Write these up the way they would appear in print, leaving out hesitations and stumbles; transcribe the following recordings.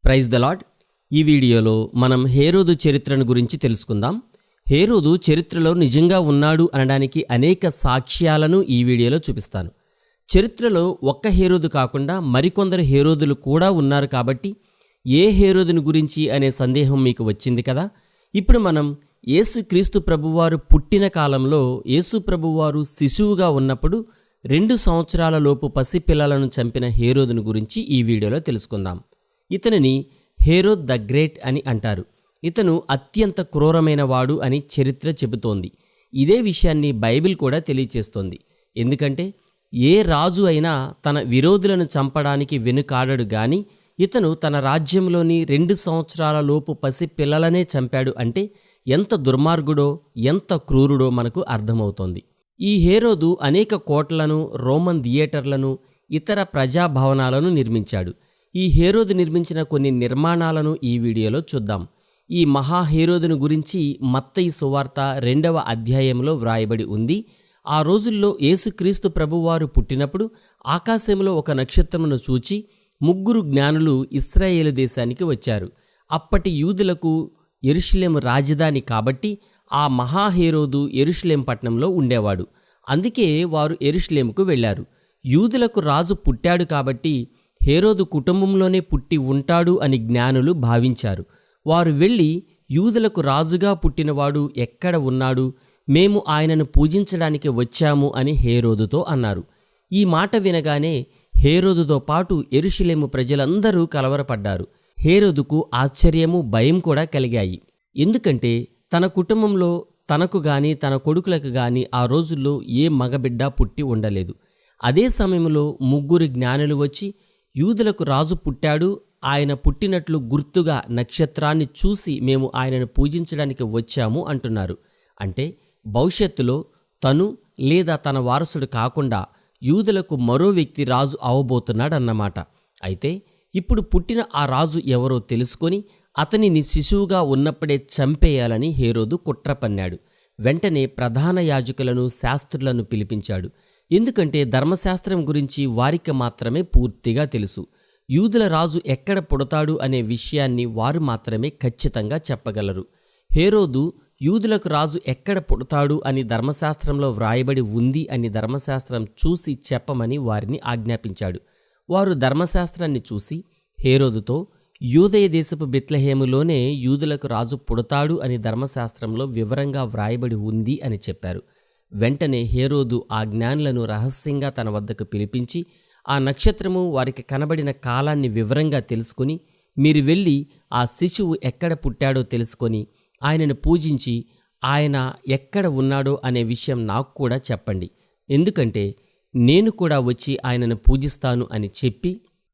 Praise the lord. ఈ వీడియోలో మనం హేరోదు చరిత్రను గురించి తెలుసుకుందాం. హేరోదు చరిత్రలో నిజంగా ఉన్నాడు అనడానికి అనేక సాక్ష్యాలను ఈ వీడియోలో చూపిస్తాను. చరిత్రలో ఒక్క హేరోదు కాకుండా మరికొందరు హేరోదులు కూడా ఉన్నారు కాబట్టి ఏ హేరోదుని గురించి అనే సందేహం మీకు వచ్చింది కదా. ఇప్పుడు మనం యేసుక్రీస్తు ప్రభువారు పుట్టిన కాలంలో యేసు ప్రభువారు శిశువుగా ఉన్నప్పుడు 2 సంవత్సరాల లోపు పసిపిల్లలను చంపిన హేరోదుని గురించి ఈ వీడియోలో తెలుసుకుందాం. ఇతనిని హేరోద్ ద గ్రేట్ అని అంటారు. ఇతను అత్యంత క్రూరమైన వాడు అని చరిత్ర చెబుతోంది. ఇదే విషయాన్ని బైబిల్ కూడా తెలియచేస్తోంది. ఎందుకంటే ఏ రాజు అయినా తన విరోధులను చంపడానికి వెనుకాడడు గాని ఇతను తన రాజ్యంలోని 2 సంవత్సరాల లోపు పసిపిల్లలనే చంపాడు అంటే ఎంత దుర్మార్గుడో ఎంత క్రూరుడో మనకు అర్థమవుతోంది. ఈ హేరోదు అనేక కోటలను, రోమన్ థియేటర్లను, ఇతర ప్రజాభవనాలను నిర్మించాడు. ఈ హేరోదు నిర్మించిన కొన్ని నిర్మాణాలను ఈ వీడియోలో చూద్దాం. ఈ మహా హేరోదును గురించి మత్తయి సువార్త 2వ అధ్యాయంలో వ్రాయబడి ఉంది. ఆ రోజుల్లో యేసుక్రీస్తు ప్రభువారు పుట్టినప్పుడు ఆకాశంలో ఒక నక్షత్రమును చూచి 3 జ్ఞానులు ఇశ్రాయేలు దేశానికి వచ్చారు. అప్పటి యూదులకు యెరూషలేము రాజధాని కాబట్టి ఆ మహాహేరోదు యెరూషలేం పట్టణంలో ఉండేవాడు. అందుకే వారు యెరూషలేముకు వెళ్లారు. యూదులకు రాజు పుట్టాడు కాబట్టి హేరోదు కుటుంబంలోనే పుట్టి ఉంటాడు అని జ్ఞానులు భావించారు. వారు వెళ్ళి యూదులకు రాజుగా పుట్టినవాడు ఎక్కడ ఉన్నాడు, మేము ఆయనను పూజించడానికి వచ్చాము అని హేరోదుతో అన్నారు. ఈ మాట వినగానే హేరోదుతో పాటు యెరూషలేము ప్రజలందరూ కలవరపడ్డారు. హేరోదుకు ఆశ్చర్యము, భయం కూడా కలిగాయి. ఎందుకంటే తన కుటుంబంలో తనకు గాని తన కొడుకులకు గాని ఆ రోజుల్లో ఏ మగబిడ్డ పుట్టి ఉండలేదు. అదే సమయంలో 3 జ్ఞానులు వచ్చి యూదులకు రాజు పుట్టాడు, ఆయన పుట్టినట్లు గుర్తుగా నక్షత్రాన్ని చూసి మేము ఆయనను పూజించడానికి వచ్చాము అంటున్నారు. అంటే భవిష్యత్తులో తను లేదా తన వారసుడు కాకుండా యూదులకు మరో వ్యక్తి రాజు అవబోతున్నాడన్నమాట. అయితే ఇప్పుడు పుట్టిన ఆ రాజు ఎవరో తెలుసుకొని అతనిని శిశువుగా ఉన్నప్పుడే చంపేయాలని హేరోదు కుట్ర పన్నాడు. వెంటనే ప్రధాన యాజకులను, శాస్త్రులను పిలిపించాడు. ఎందుకంటే ధర్మశాస్త్రం గురించి వారికి మాత్రమే పూర్తిగా తెలుసు. యూదుల రాజు ఎక్కడ పుడతాడు అనే విషయాన్ని వారు మాత్రమే ఖచ్చితంగా చెప్పగలరు. హేరోదు యూదులకు రాజు ఎక్కడ పుడతాడు అని ధర్మశాస్త్రంలో వ్రాయబడి ఉంది అని ధర్మశాస్త్రం చూసి చెప్పమని వారిని ఆజ్ఞాపించాడు. వారు ధర్మశాస్త్రాన్ని చూసి హేరోదుతో యూదయ దేశపు బెత్లెహేములోనే యూదులకు రాజు పుడతాడు అని ధర్మశాస్త్రంలో వివరంగా వ్రాయబడి ఉంది అని చెప్పారు. వెంటనే హేరోదు ఆ జ్ఞానులను రహస్యంగా తన వద్దకు పిలిపించి ఆ నక్షత్రము వారికి కనబడిన కాలాన్ని వివరంగా తెలుసుకుని, మీరు వెళ్ళి ఆ శిశువు ఎక్కడ పుట్టాడో తెలుసుకొని ఆయనను పూజించి ఆయన ఎక్కడ ఉన్నాడో అనే విషయం నాకు కూడా చెప్పండి. ఎందుకంటే నేను కూడా వచ్చి ఆయనను పూజిస్తాను అని చెప్పి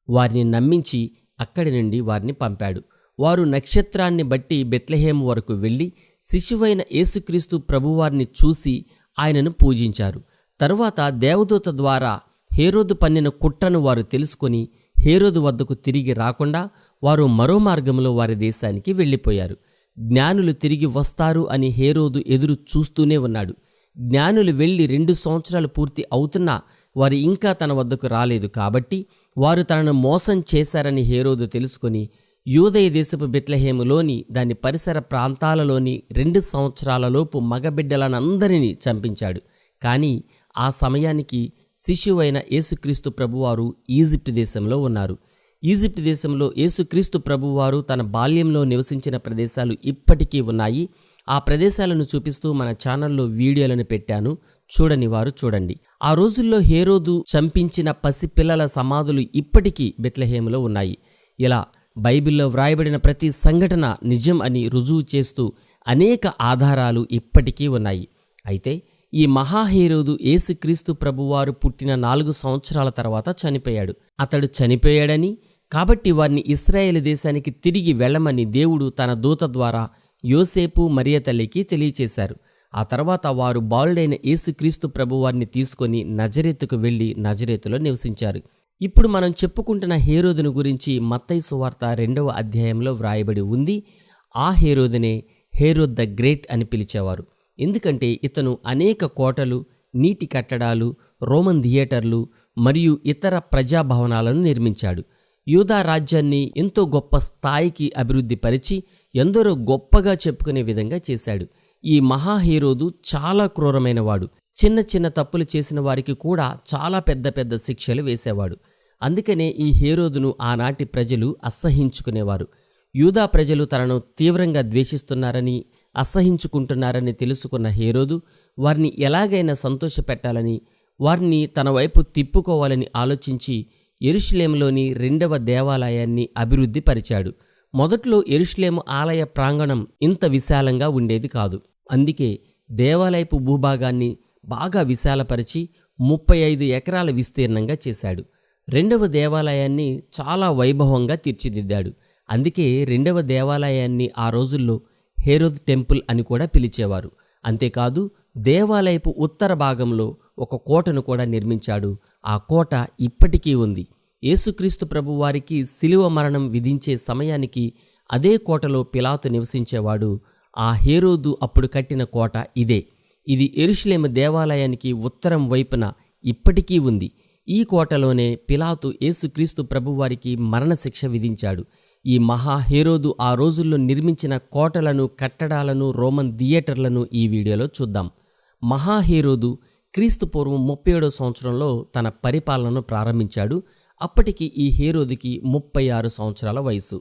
వారిని నమ్మించి అక్కడి నుండి వారిని పంపాడు. వారు నక్షత్రాన్ని బట్టి బెత్లెహేము వరకు వెళ్ళి శిశువైన యేసుక్రీస్తు ప్రభువారిని చూసి ఆయనను పూజించారు. తరువాత దేవదూత ద్వారా హేరోదు పన్నిన కుట్రను వారు తెలుసుకొని హేరోదు వద్దకు తిరిగి రాకుండా వారు మరో మార్గంలో వారి దేశానికి వెళ్ళిపోయారు. జ్ఞానులు తిరిగి వస్తారు అని హేరోదు ఎదురు చూస్తూనే ఉన్నాడు. జ్ఞానులు వెళ్ళి 2 సంవత్సరాలు పూర్తి అవుతున్నా వారు ఇంకా తన వద్దకు రాలేదు. కాబట్టి వారు తనను మోసం చేశారని హేరోదు తెలుసుకొని యూదయ దేశపు బెత్లెహేములోని దాని పరిసర ప్రాంతాలలోని 2 సంవత్సరాలలోపు మగబిడ్డలనందరినీ చంపించాడు. కానీ ఆ సమయానికి శిశువైన యేసుక్రీస్తు ప్రభువారు ఈజిప్ట్ దేశంలో ఉన్నారు. ఈజిప్ట్ దేశంలో యేసుక్రీస్తు ప్రభువారు తన బాల్యంలో నివసించిన ప్రదేశాలు ఇప్పటికీ ఉన్నాయి. ఆ ప్రదేశాలను చూపిస్తూ మన ఛానల్లో వీడియోలను పెట్టాను, చూడని వారు చూడండి. ఆ రోజుల్లో హేరోదు చంపించిన పసిపిల్లల సమాధులు ఇప్పటికీ బెత్లెహేములో ఉన్నాయి. ఇలా బైబిల్లో వ్రాయబడిన ప్రతి సంఘటన నిజం అని రుజువు చేస్తూ అనేక ఆధారాలు ఇప్పటికీ ఉన్నాయి. అయితే ఈ మహాహేరోదు యేసుక్రీస్తు ప్రభువారు పుట్టిన 4 సంవత్సరాల తర్వాత చనిపోయాడు. అతడు చనిపోయాడని, కాబట్టి వారిని ఇశ్రాయేలు దేశానికి తిరిగి వెళ్ళమని దేవుడు తన దూత ద్వారా యోసేపు, మరియ తల్లికి తెలియచేశారు. ఆ తర్వాత వారు బాలుడైన యేసుక్రీస్తు ప్రభువారిని తీసుకొని నజరేతుకు వెళ్లి నజరేతులో నివసించారు. ఇప్పుడు మనం చెప్పుకుంటున్న హేరోదును గురించి మత్తయి సువార్త 2వ అధ్యాయంలో వ్రాయబడి ఉంది. ఆ హేరోదునే హేరోద్ ద గ్రేట్ అని పిలిచేవారు. ఎందుకంటే ఇతను అనేక కోటలు, నీటి కట్టడాలు, రోమన్ థియేటర్లు మరియు ఇతర ప్రజాభవనాలను నిర్మించాడు. యూదా రాజ్యాన్ని ఎంతో గొప్ప స్థాయికి అభివృద్ధి పరిచి ఎందరో గొప్పగా చెప్పుకునే విధంగా చేశాడు. ఈ మహాహేరోదు చాలా క్రూరమైనవాడు. చిన్న చిన్న తప్పులు చేసిన వారికి కూడా చాలా పెద్ద పెద్ద శిక్షలు వేసేవాడు. అందుకనే ఈ హేరోదును ఆనాటి ప్రజలు అసహ్యించుకునేవారు. యూదా ప్రజలు తనను తీవ్రంగా ద్వేషిస్తున్నారని, అసహ్యించుకుంటున్నారని తెలుసుకున్న హేరోదు వారిని ఎలాగైనా సంతోషపెట్టాలని, వారిని తన వైపు తిప్పుకోవాలని ఆలోచించి యెరూషలేములోని 2వ దేవాలయాన్ని అభివృద్ధి పరిచాడు. మొదట్లో యెరూషలేము ఆలయ ప్రాంగణం ఇంత విశాలంగా ఉండేది కాదు. అందుకే దేవాలయపు భూభాగాన్ని బాగా విశాలపరిచి 35 ఎకరాల విస్తీర్ణంగా చేశాడు. 2వ దేవాలయాన్ని చాలా వైభవంగా తీర్చిదిద్దాడు. అందుకే 2వ దేవాలయాన్ని ఆ రోజుల్లో హేరోద్ టెంపుల్ అని కూడా పిలిచేవారు. అంతేకాదు దేవాలయపు ఉత్తర భాగంలో ఒక కోటను కూడా నిర్మించాడు. ఆ కోట ఇప్పటికీ ఉంది. యేసుక్రీస్తు ప్రభువారికి శిలువ మరణం విధించే సమయానికి అదే కోటలో పిలాతు నివసించేవాడు. ఆ హేరోదు అప్పుడు కట్టిన కోట ఇదే. ఇది యెరూషలేము దేవాలయానికి ఉత్తరం వైపున ఇప్పటికీ ఉంది. ఈ కోటలోనే పిలాతు యేసుక్రీస్తు ప్రభువారికి మరణశిక్ష విధించాడు. ఈ మహా హేరోదు ఆ రోజుల్లో నిర్మించిన కోటలను, కట్టడాలను, రోమన్ థియేటర్లను ఈ వీడియోలో చూద్దాం. మహా హేరోదు క్రీస్తు పూర్వం 37వ సంవత్సరంలో తన పరిపాలనను ప్రారంభించాడు. అప్పటికి ఈ హేరోదుకి 36 సంవత్సరాల వయసు.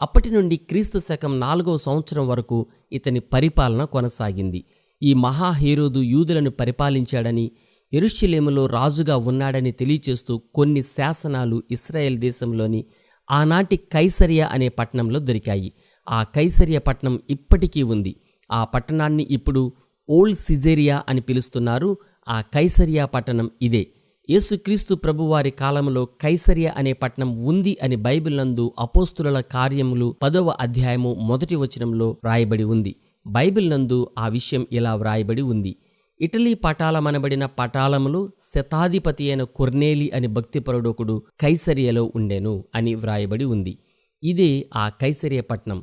అప్పటి నుండి క్రీస్తు శకం 4వ సంవత్సరం వరకు ఇతని పరిపాలన కొనసాగింది. ఈ మహా హేరోదు యూదులను పరిపాలించాడని, యెరూషలేములో రాజుగా ఉన్నాడని తెలియచేస్తూ కొన్ని శాసనాలు ఇశ్రాయేల్ దేశంలోని ఆనాటి కైసరియా అనే పట్టణంలో దొరికాయి. ఆ కైసరియా పట్టణం ఇప్పటికీ ఉంది. ఆ పట్టణాన్ని ఇప్పుడు ఓల్డ్ సిజేరియా అని పిలుస్తున్నారు. ఆ కైసరియా పట్టణం ఇదే. యేసుక్రీస్తు ప్రభువారి కాలంలో కైసరియా అనే పట్టణం ఉంది అని బైబిల్ నందు అపోస్తుల కార్యములు 10వ అధ్యాయము 1వ వచనంలో వ్రాయబడి ఉంది. బైబిల్ నందు ఆ విషయం ఇలా వ్రాయబడి ఉంది: ఇటలీ పటాలమనబడిన పటాలములు శతాధిపతి అయిన కొర్నేలి అని భక్తిపరుడొకడు కైసరియలో ఉండెను అని వ్రాయబడి ఉంది. ఇదే ఆ కైసరియా పట్టణం.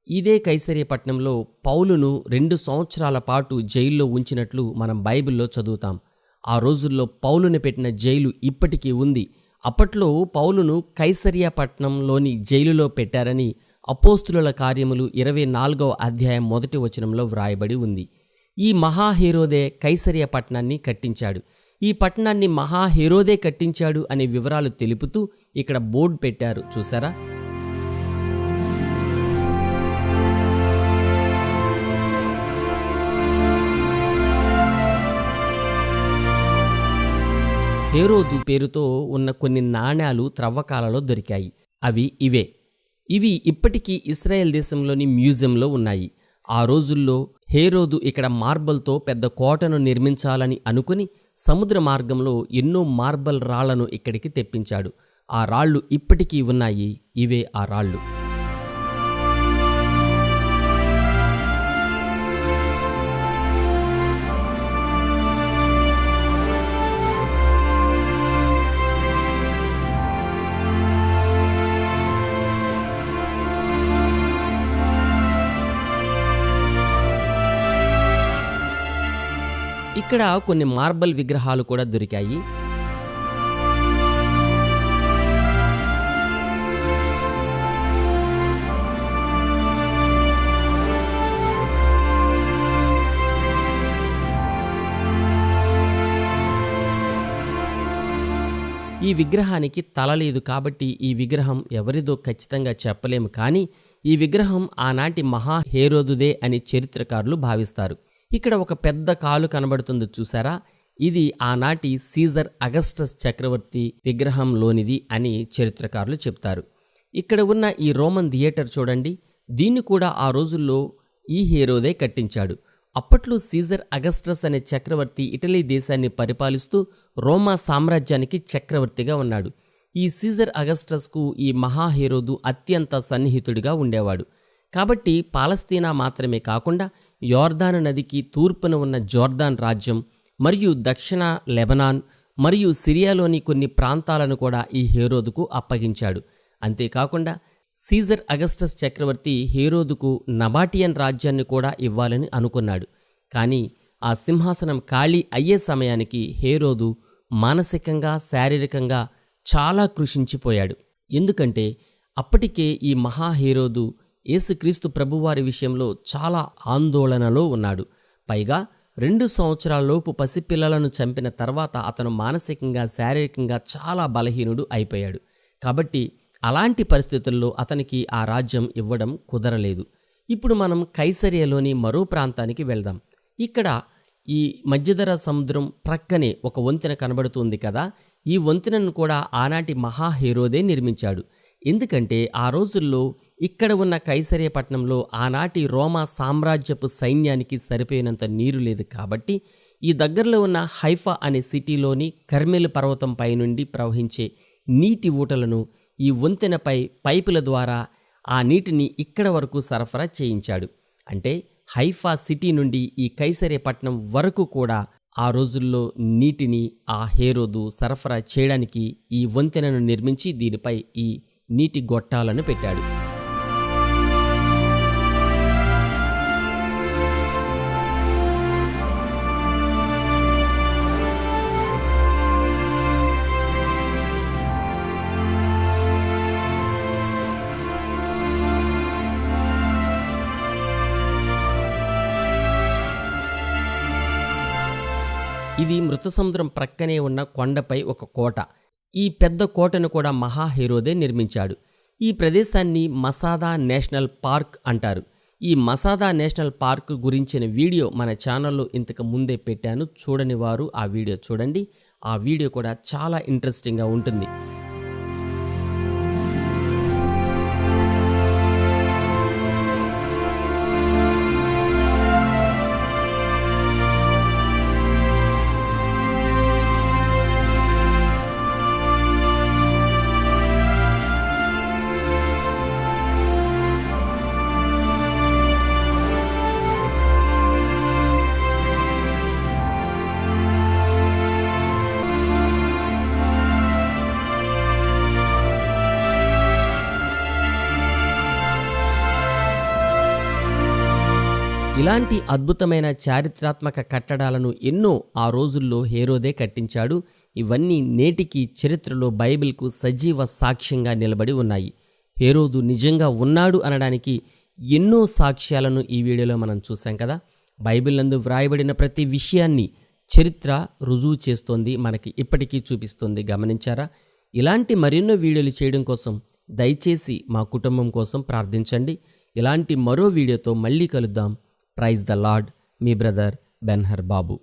ఇదే కైసరియా పట్టణంలో పౌలును 2 సంవత్సరాల పాటు జైల్లో ఉంచినట్లు మనం బైబిల్లో చదువుతాం. ఆ రోజుల్లో పౌలుని పెట్టిన జైలు ఇప్పటికీ ఉంది. అప్పట్లో పౌలును కైసరియా పట్టణంలోని జైలులో పెట్టారని అపోస్తుల కార్యములు 24వ అధ్యాయం 1వ వచనంలో వ్రాయబడి ఉంది. ఈ మహాహేరోదే కైసరియా పట్టణాన్ని కట్టించాడు. ఈ పట్టణాన్ని మహాహేరోదే కట్టించాడు అనే వివరాలు తెలుపుతూ ఇక్కడ బోర్డు పెట్టారు, చూసారా? హేరోదు పేరుతో ఉన్న కొన్ని నాణేలు త్రవ్వకాలలో దొరికాయి. అవి ఇవే. ఇవి ఇప్పటికీ ఇశ్రాయేల్ దేశంలోని మ్యూజియంలో ఉన్నాయి. ఆ రోజుల్లో హేరోదు ఇక్కడ మార్బల్తో పెద్ద కోటను నిర్మించాలని అనుకుని సముద్ర మార్గంలో ఎన్నో మార్బల్ రాళ్లను ఇక్కడికి తెప్పించాడు. ఆ రాళ్ళు ఇప్పటికీ ఉన్నాయి. ఇవే ఆ రాళ్ళు. ఇక్కడ కొన్ని మార్బల్ విగ్రహాలు కూడా దొరికాయి. ఈ విగ్రహానికి తల లేదు కాబట్టి ఈ విగ్రహం ఎవరిదో ఖచ్చితంగా చెప్పలేము. కానీ ఈ విగ్రహం ఆనాటి మహా హేరోదుదే అని చరిత్రకారులు భావిస్తారు. ఇక్కడ ఒక పెద్ద కాలు కనబడుతుంది, చూసారా? ఇది ఆనాటి సీజర్ అగస్టస్ చక్రవర్తి విగ్రహంలోనిది అని చరిత్రకారులు చెప్తారు. ఇక్కడ ఉన్న ఈ రోమన్ థియేటర్ చూడండి. దీన్ని కూడా ఆ రోజుల్లో ఈ హేరోదే కట్టించాడు. అప్పట్లో సీజర్ అగస్టస్ అనే చక్రవర్తి ఇటలీ దేశాన్ని పరిపాలిస్తూ రోమా సామ్రాజ్యానికి చక్రవర్తిగా ఉన్నాడు. ఈ సీజర్ అగస్టస్కు ఈ మహాహేరోదు అత్యంత సన్నిహితుడిగా ఉండేవాడు. కాబట్టి పాలస్తీనా మాత్రమే కాకుండా యోర్దాను నదికి తూర్పున ఉన్న జోర్దాన్ రాజ్యం మరియు దక్షిణ లెబనాన్ మరియు సిరియాలోని కొన్ని ప్రాంతాలను కూడా ఈ హేరోదుకు అప్పగించాడు. అంతేకాకుండా సీజర్ అగస్టస్ చక్రవర్తి హేరోదుకు నబాటియన్ రాజ్యాన్ని కూడా ఇవ్వాలని అనుకున్నాడు. కానీ ఆ సింహాసనం ఖాళీ అయ్యే సమయానికి హేరోదు మానసికంగా, శారీరకంగా చాలా కృషించిపోయాడు. ఎందుకంటే అప్పటికే ఈ మహాహేరోదు యేసుక్రీస్తు ప్రభువారి విషయంలో చాలా ఆందోళనలో ఉన్నాడు. పైగా 2 సంవత్సరాలలోపు పసిపిల్లలను చంపిన తర్వాత అతను మానసికంగా శారీరకంగా చాలా బలహీనుడు అయిపోయాడు. కాబట్టి అలాంటి పరిస్థితుల్లో అతనికి ఆ రాజ్యం ఇవ్వడం కుదరలేదు. ఇప్పుడు మనం కైసరియలోని మరో ప్రాంతానికి వెళ్దాం. ఇక్కడ ఈ మధ్యధరా సముద్రం ప్రక్కనే ఒక వంతెన కనబడుతుంది కదా. ఈ వంతెనను కూడా ఆనాటి మహాహేరోదే నిర్మించాడు. ఎందుకంటే ఆ రోజుల్లో ఇక్కడ ఉన్న కైసరియ పట్టణంలో ఆనాటి రోమా సామ్రాజ్యపు సైన్యానికి సరిపోయినంత నీరు లేదు. కాబట్టి ఈ దగ్గరలో ఉన్న హైఫా అనే సిటీలోని కర్మెలు పర్వతం పై నుండి ప్రవహించే నీటి ఊటలను ఈ వంతెనపై పైపుల ద్వారా ఆ నీటిని ఇక్కడ వరకు సరఫరా చేయించాడు. అంటే హైఫా సిటీ నుండి ఈ కైసరియ పట్టణం వరకు కూడా ఆ రోజుల్లో నీటిని ఆ హేరోదు సరఫరా చేయడానికి ఈ వంతెనను నిర్మించి దీనిపై ఈ నీటి గొట్టాలను పెట్టాడు. ఇది మృత సముద్రం ప్రక్కనే ఉన్న కొండపై ఒక కోట. ఈ పెద్ద కోటను కూడా మహాహేరోదే నిర్మించాడు. ఈ ప్రదేశాన్ని మసాదా నేషనల్ పార్క్ అంటారు. ఈ మసాదా నేషనల్ పార్క్ గురించిన వీడియో మన ఛానల్లో ఇంతకు ముందే పెట్టాను. చూడని వారు ఆ వీడియో చూడండి. ఆ వీడియో కూడా చాలా ఇంట్రెస్టింగ్గా ఉంటుంది. ఇలాంటి అద్భుతమైన చారిత్రాత్మక కట్టడాలను ఎన్నో ఆ రోజుల్లో హేరోదే కట్టించాడు. ఇవన్నీ నేటికి చరిత్రలో బైబిల్కు సజీవ సాక్ష్యంగా నిలబడి ఉన్నాయి. హేరోదు నిజంగా ఉన్నాడు అనడానికి ఎన్నో సాక్ష్యాలను ఈ వీడియోలో మనం చూసాం కదా. బైబిల్ నందు వ్రాయబడిన ప్రతి విషయాన్ని చరిత్ర రుజువు చేస్తోంది, మనకి ఇప్పటికీ చూపిస్తుంది. గమనించారా? ఇలాంటి మరెన్నో వీడియోలు చేయడం కోసం దయచేసి మా కుటుంబం కోసం ప్రార్థించండి. ఇలాంటి మరో వీడియోతో మళ్ళీ కలుద్దాం. Praise the Lord. మీ బ్రదర్ బెన్హర్ బాబు.